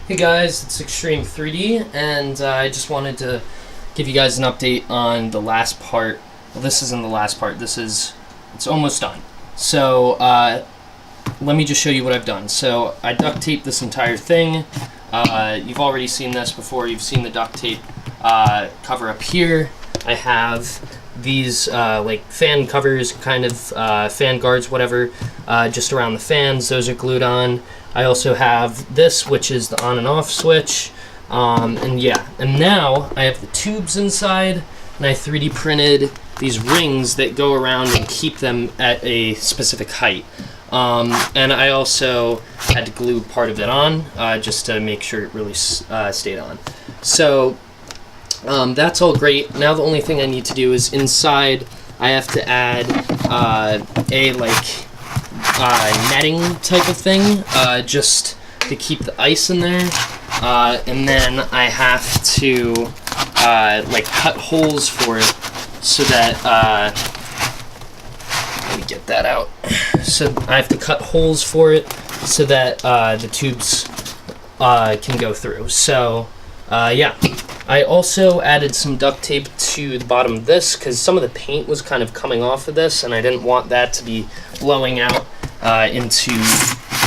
Hey guys, it's Extreme 3D, and I just wanted to give you guys an update on the last part. Well, this isn't the last part. It's almost done. So let me just show you what I've done. So I duct taped this entire thing. You've already seen this before. You've seen the duct tape cover up here. I have these like fan covers, kind of fan guards, whatever, just around the fans. Those are glued on. I also have this, which is the on and off switch. And now I have the tubes inside, and I 3D printed these rings that go around and keep them at a specific height. And I also had to glue part of it on just to make sure it really stayed on. So that's all great. Now the only thing I need to do is inside I have to add a netting type of thing just to keep the ice in there. And then I have to cut holes for it so that let me get that out. So I have to cut holes for it so that the tubes can go through. So yeah. I also added some duct tape to the bottom of this because some of the paint was kind of coming off of this, and I didn't want that to be blowing out into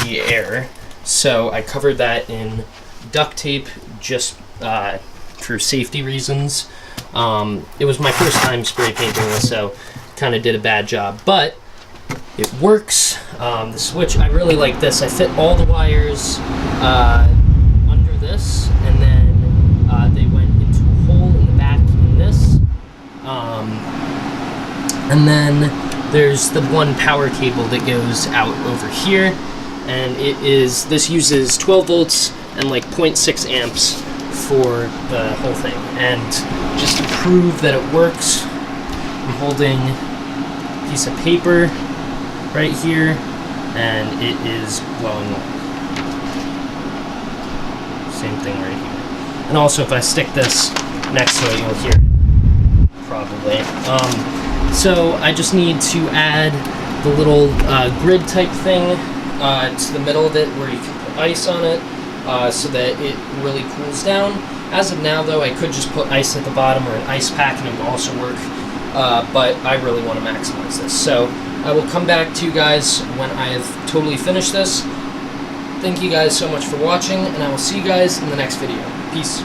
the air. So I covered that in duct tape just for safety reasons. It was my first time spray painting this, so kind of did a bad job, but it works. The switch, I really like this. I fit all the wires under this, and then they went into a hole in the back in this. And then there's the one power cable that goes out over here, and this uses 12 volts and like 0.6 amps for the whole thing. And just to prove that it works, I'm holding a piece of paper right here, and it is blowing away. Same thing right here. And also, if I stick this next to it, you'll hear it, probably. So I just need to add the little grid type thing to the middle of it where you can put ice on it so that it really cools down. As of now, though, I could just put ice at the bottom or an ice pack and it would also work, but I really want to maximize this. So I will come back to you guys when I have totally finished this. Thank you guys so much for watching, and I will see you guys in the next video. Peace.